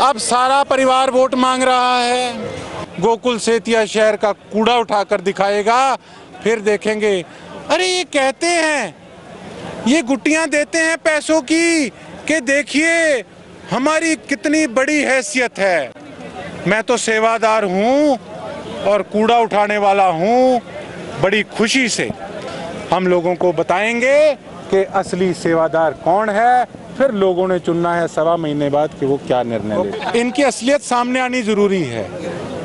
अब सारा परिवार वोट मांग रहा है। गोकुल सेतिया शहर का कूड़ा उठाकर दिखाएगा, फिर देखेंगे। अरे ये कहते हैं, ये गुट्टियां देते हैं पैसों की कि देखिए हमारी कितनी बड़ी हैसियत है। मैं तो सेवादार हूं और कूड़ा उठाने वाला हूं। बड़ी खुशी से हम लोगों को बताएंगे कि असली सेवादार कौन है। फिर लोगों ने चुनना है 1.25 महीने बाद कि वो क्या निर्णय ले। इनकी असलियत सामने आनी जरूरी है,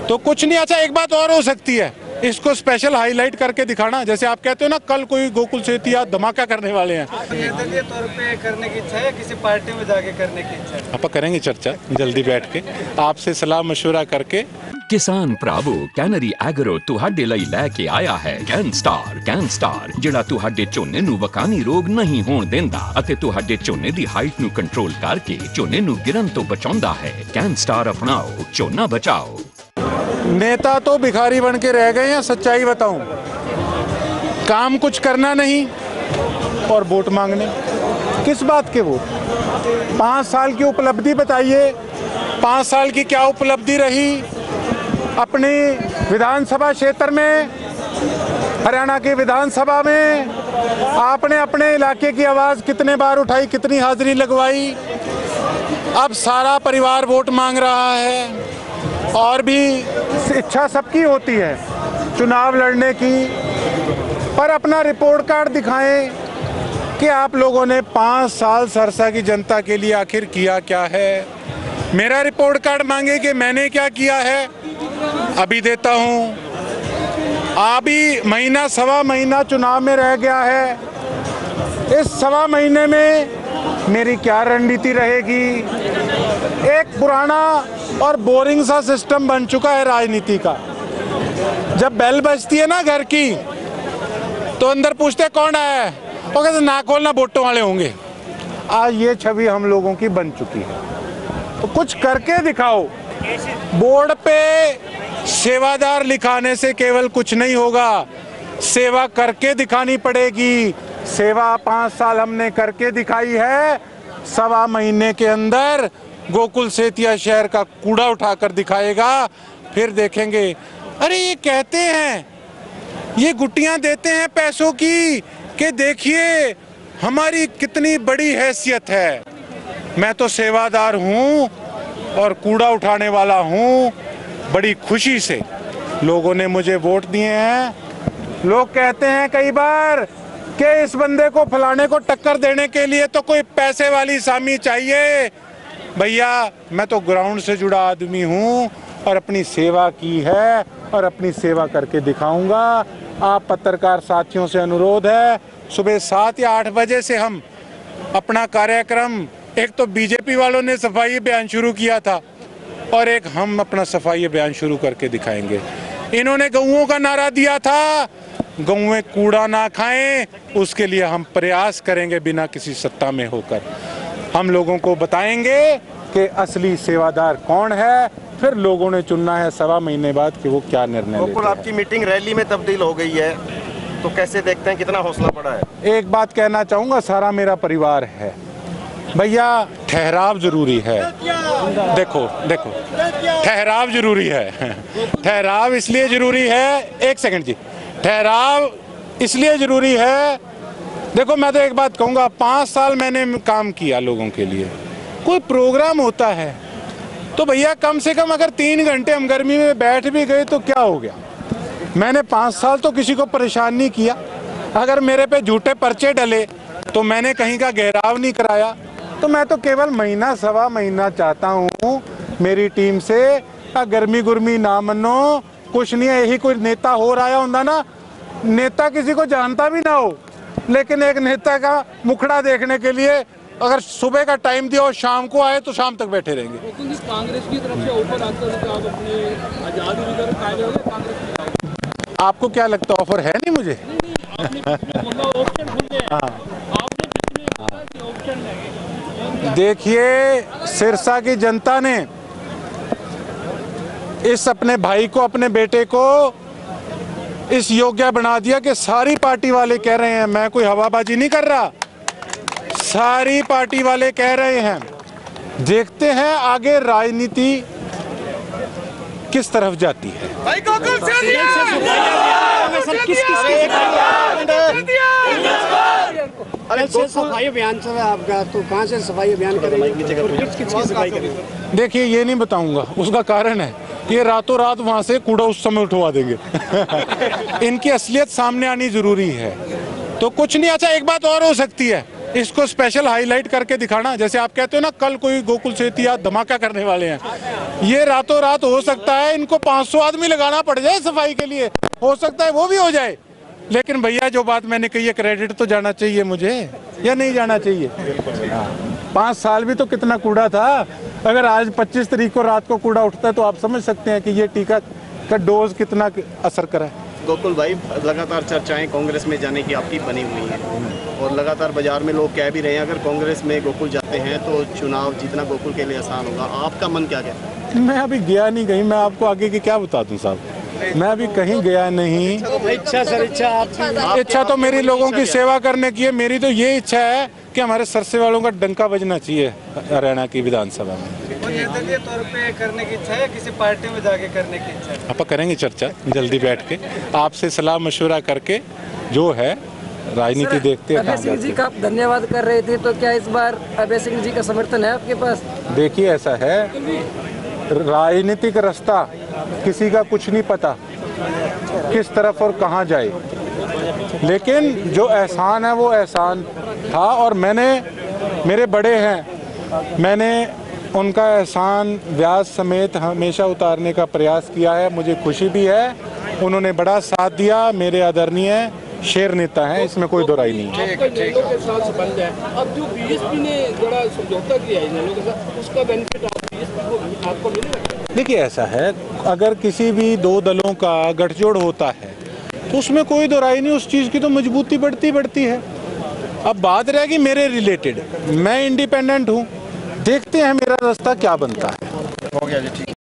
तो कुछ नहीं। अच्छा, एक बात और हो सकती है, इसको स्पेशल हाईलाइट करके दिखाना। जैसे आप कहते हो ना, कल कोई गोकुल सेतिया धमाका करने वाले हैं। निर्दलीय तौर पे करने की इच्छा है, किसी पार्टी में जाके करने की इच्छा है? आप करेंगे चर्चा जल्दी बैठ के, आपसे सलाह मशवरा करके। किसान भरावो, कैनरी एग्रो तुहाडे लई लैके आया है कैनस्टार जिहड़ा तुहाडे झोने नूं वकानी रोग नहीं होण देंदा अते तुहाडे झोने दी हाइट नूं कंट्रोल करके झोने नूं गिरन तो बचाउंदा है। कैनस्टार अपनाओ, झोना बचाओ। नेता तो भिखारी बन के रह गए हैं, सच्चाई बताऊं। काम कुछ करना नहीं और वोट मांगने। किस बात के वोट? 5 साल की उपलब्धि बताइए। 5 साल की क्या उपलब्धि रही अपनी विधानसभा क्षेत्र में? हरियाणा की विधानसभा में आपने अपने इलाके की आवाज़ कितने बार उठाई, कितनी हाजिरी लगवाई? अब सारा परिवार वोट मांग रहा है। और भी इच्छा सबकी होती है चुनाव लड़ने की, पर अपना रिपोर्ट कार्ड दिखाएं कि आप लोगों ने 5 साल सरसा की जनता के लिए आखिर किया क्या है। मेरा रिपोर्ट कार्ड मांगे कि मैंने क्या किया है, अभी देता हूं। अभी महीना 1.25 महीना चुनाव में रह गया है। इस 1.25 महीने में मेरी क्या रणनीति रहेगी? एक पुराना और बोरिंग सा सिस्टम बन चुका है राजनीति का। जब बेल बजती है ना घर की, तो अंदर पूछते कौन है, वो कहते ना खोलना, वोटों वाले होंगे। आज ये छवि हम लोगों की बन चुकी है। तो कुछ करके दिखाओ। बोर्ड पे सेवादार लिखाने से केवल कुछ नहीं होगा, सेवा करके दिखानी पड़ेगी। सेवा 5 साल हमने करके दिखाई है। 1.25 महीने के अंदर गोकुल सेतिया शहर का कूड़ा उठाकर दिखाएगा, फिर देखेंगे। अरे ये कहते हैं, ये गुट्टियां देते हैं पैसों की कि देखिए हमारी कितनी बड़ी हैसियत है। मैं तो सेवादार हूं और कूड़ा उठाने वाला हूं। बड़ी खुशी से लोगों ने मुझे वोट दिए हैं। लोग कहते हैं कई बार कि इस बंदे को फलाने को टक्कर देने के लिए तो कोई पैसे वाली सामी चाहिए। भैया, मैं तो ग्राउंड से जुड़ा आदमी हूं और अपनी सेवा की है और अपनी सेवा करके दिखाऊंगा। आप पत्रकार साथियों से अनुरोध है, सुबह 7 या 8 बजे से हम अपना कार्यक्रम, एक तो बीजेपी वालों ने सफाई अभियान शुरू किया था और एक हम अपना सफाई अभियान शुरू करके दिखाएंगे। इन्होंने गऊओं का नारा दिया था, गऊएं कूड़ा ना खाएं, उसके लिए हम प्रयास करेंगे बिना किसी सत्ता में होकर। हम लोगों को बताएंगे कि असली सेवादार कौन है। फिर लोगों ने चुनना है 1.25 महीने बाद कि वो क्या निर्णय लेते हैं। आपकी मीटिंग रैली में तब्दील हो गई है, तो कैसे देखते हैं, कितना हौसला बढ़ा है? एक बात कहना चाहूँगा, सारा मेरा परिवार है। भैया, ठहराव जरूरी है। देखो ठहराव जरूरी है। ठहराव इसलिए जरूरी है, एक सेकंड जी, ठहराव इसलिए जरूरी है। देखो, मैं तो एक बात कहूँगा, 5 साल मैंने काम किया लोगों के लिए। कोई प्रोग्राम होता है तो भैया कम से कम अगर 3 घंटे हम गर्मी में बैठ भी गए तो क्या हो गया? मैंने 5 साल तो किसी को परेशान नहीं किया। अगर मेरे पे झूठे पर्चे डले तो मैंने कहीं का घेराव नहीं कराया। तो मैं तो केवल महीना 1.25 महीना चाहता हूँ मेरी टीम से। गर्मी गुर्मी ना मनो, कुछ नहीं है। यही कोई नेता हो रहा होता ना, नेता किसी को जानता भी ना हो, लेकिन एक नेता का मुखड़ा देखने के लिए अगर सुबह का टाइम दिया और शाम को आए तो शाम तक बैठे रहेंगे। कांग्रेस की तरफ से ऑफर आता है कि आप अपने आजादी रिजर्व कायदे होंगे कांग्रेस। आपको क्या लगता है ऑफर है? नहीं मुझे देखिए, सिरसा की जनता ने इस अपने भाई को, अपने बेटे को इस योग्य बना दिया कि सारी पार्टी वाले कह रहे हैं, मैं कोई हवाबाजी नहीं कर रहा, सारी पार्टी वाले कह रहे हैं देखते हैं आगे राजनीति किस तरफ जाती है। सफाई अभियान चल रहा है आपका, तो कहाँ से सफाई अभियान करेंगे और किस की सफाई करेंगे? देखिए ये नहीं बताऊंगा, उसका कारण है कि ये रातों रात वहां से कूड़ा उस समय उठवा देंगे। इनकी असलियत सामने आनी जरूरी है। तो कुछ नहीं, अच्छा एक बात और हो सकती है, इसको स्पेशल हाईलाइट करके दिखाना। जैसे आप कहते हो ना कल कोई गोकुल सेतिया धमाका करने वाले हैं, ये रातों रात हो सकता है इनको 500 आदमी लगाना पड़ जाए सफाई के लिए, हो सकता है वो भी हो जाए। लेकिन भैया जो बात मैंने कही है, क्रेडिट तो जाना चाहिए मुझे या नहीं जाना चाहिए? 5 साल भी तो कितना कूड़ा था। अगर आज 25 तारीख को रात को कूड़ा उठता है तो आप समझ सकते हैं कि ये टीका का डोज कितना असर करा है। गोकुल भाई, लगातार चर्चाएं कांग्रेस में जाने की आपकी बनी हुई हैं और लगातार बाजार में लोग कह भी रहे हैं अगर कांग्रेस में गोकुल जाते हैं तो चुनाव जीतना गोकुल के लिए आसान होगा। आपका मन क्या कहता है? मैं अभी गया नहीं कहीं, मैं आपको आगे की क्या बता दूं साहब, मैं अभी कहीं गया नहीं। इच्छा सर, इच्छा तो मेरी लोगों की सेवा करने की है। मेरी तो ये इच्छा है कि हमारे सरसे वालों का डंका बजना चाहिए हरियाणा की विधानसभा में। निर्दलीय तौर पे करने की इच्छा है, किसी पार्टी में जाके करने की इच्छा है? आप करेंगे चर्चा जल्दी बैठ के, आपसे सलाह मशवरा करके जो है राजनीति देखते हैं। अभय सिंह जी का आप धन्यवाद कर रहे थे, तो क्या इस बार अभय सिंह जी का समर्थन है आपके पास? देखिए ऐसा है, राजनीतिक रास्ता किसी का कुछ नहीं पता किस तरफ और कहाँ जाए, लेकिन जो एहसान है वो एहसान था और मेरे बड़े हैं, मैंने उनका एहसान ब्याज समेत हमेशा उतारने का प्रयास किया है। मुझे खुशी भी है, उन्होंने बड़ा साथ दिया। मेरे आदरणीय शेर नेता हैं, इसमें कोई दो राय नहीं है। आपका इनेलो के साथ संबंध है, अब जो बीएसपी ने बड़ा समझौता किया है इनेलो के साथ, उसका बेनिफिट बीएसपी को आपको मिलेगा? देखिए ऐसा है, अगर किसी भी दो दलों का गठजोड़ होता है तो उसमें कोई दो राय नहीं, उस चीज़ की तो मजबूती बढ़ती है। अब बात रहेगी मेरे रिलेटेड, मैं इंडिपेंडेंट हूँ, देखते हैं मेरा रास्ता क्या बनता है। हो गया जी, ठीक।